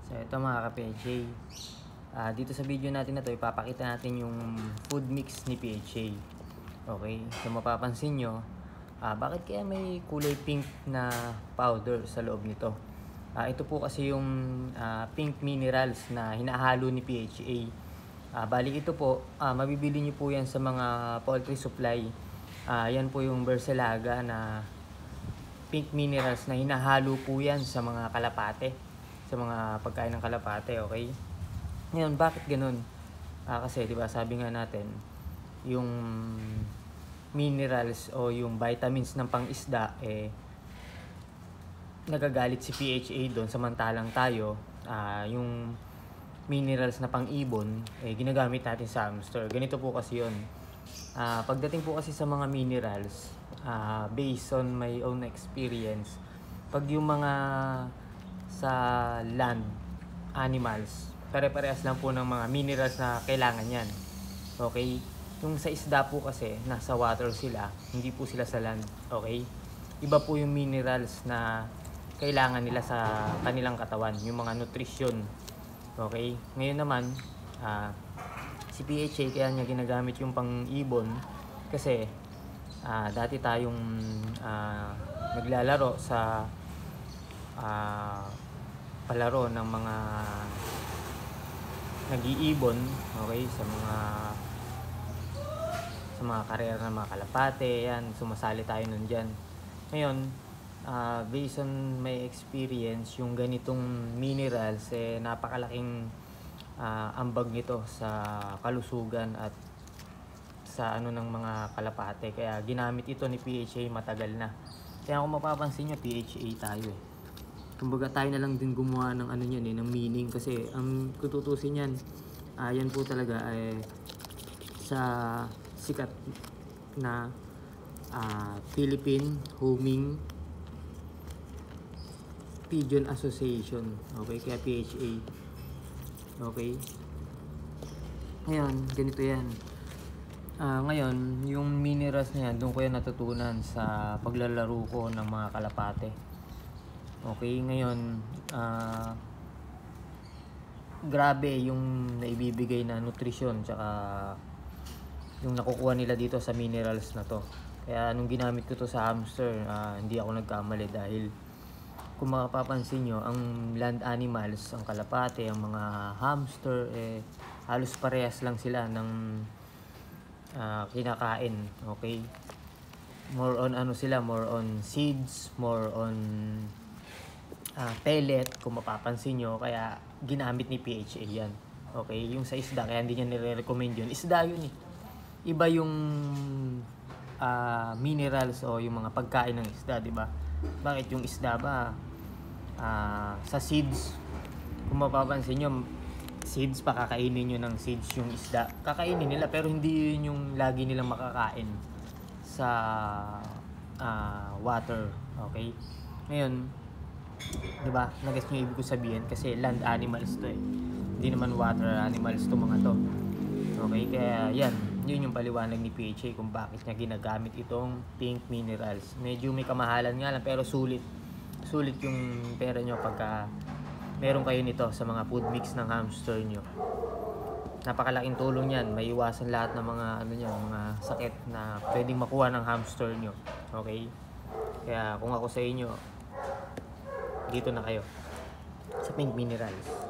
So ito mga ka-PHA, dito sa video natin na to ipapakita natin yung food mix ni PHA. Okay, so mapapansin nyo, bakit kaya may kulay pink na powder sa loob nito? Ito po kasi yung pink minerals na hinahalo ni PHA. Bali ito po, mabibili nyo po yan sa mga poultry supply. Yan po yung Bercelaga na pink minerals na hinahalo po yan sa mga kalapate, sa mga pagkain ng kalapate. Okay, ngayon bakit ganun? Kasi diba sabi nga natin, yung minerals o yung vitamins ng pang-isda nagagalit si PHA doon, samantalang tayo yung minerals na pang-ibon ginagamit natin sa hamster. Ganito po kasi yun. Pagdating po kasi sa mga minerals, based on my own experience, pag yung mga sa land animals, pare-parehas lang po ng mga minerals na kailangan yan. Okay, yung sa isda po kasi nasa water sila, hindi po sila sa land. Okay, iba po yung minerals na kailangan nila sa kanilang katawan, yung mga nutrition. Okay, ngayon naman si PHA kaya niya ginagamit yung pang-ibon kasi dati tayong naglalaro sa palaro ng mga nag-iibon, okay, sa mga karera ng mga kalapate, yan, sumasali tayo nun dyan. Ngayon, based on my experience, yung ganitong minerals napakalaking ambag nito sa kalusugan at sa ano ng mga kalapate, kaya ginamit ito ni PHA matagal na. Kaya kung mapapansin nyo, PHA tayo kumbaga tayo na lang din gumawa ng ano yan ng meaning, kasi ang kututusin yan, yan po talaga sa sikat na Philippine Homing Pigeon Association. Okay, kaya PHA. Okay, ngayon ganito yan. Ngayon yung minerals na yan, doon ko yan natutunan sa paglalaro ko ng mga kalapate. Okay, ngayon grabe yung naibibigay na nutrisyon tsaka yung nakukuha nila dito sa minerals na to. Kaya nung ginamit ko to sa hamster, hindi ako nagkamali, dahil kung mapapansin nyo, ang land animals, ang kalapate, ang mga hamster, halos parehas lang sila ng kinakain. Okay, more on ano sila, more on seeds, more on pellet, kung mapapansin nyo. Kaya ginamit ni PHA yan. Okay, yung sa isda, kaya hindi niya nire-recommend yun. Isda yun iba yung minerals o yung mga pagkain ng isda, diba? Bakit yung isda ba sa seeds, kung mapapansin nyo, seeds pa, kakainin nyo ng seeds yung isda, kakainin nila, pero hindi yun yung lagi nilang makakain sa water. Okay, ngayon diba, nag-guess nyo ibig ko sabihin, kasi land animals to hindi naman water animals to mga to. Okay, kaya yun yung paliwanag ni PHA kung bakit niya ginagamit itong pink minerals. Medyo may kamahalan nga lang, pero sulit yung pera nyo pagka meron kayo nito sa mga food mix ng hamster nyo. Napakalaking tulong yan, may iwasan lahat ng mga mga sakit na pwedeng makuha ng hamster nyo. Okay, kaya kung ako sa inyo, dito na kayo sa pink minerals.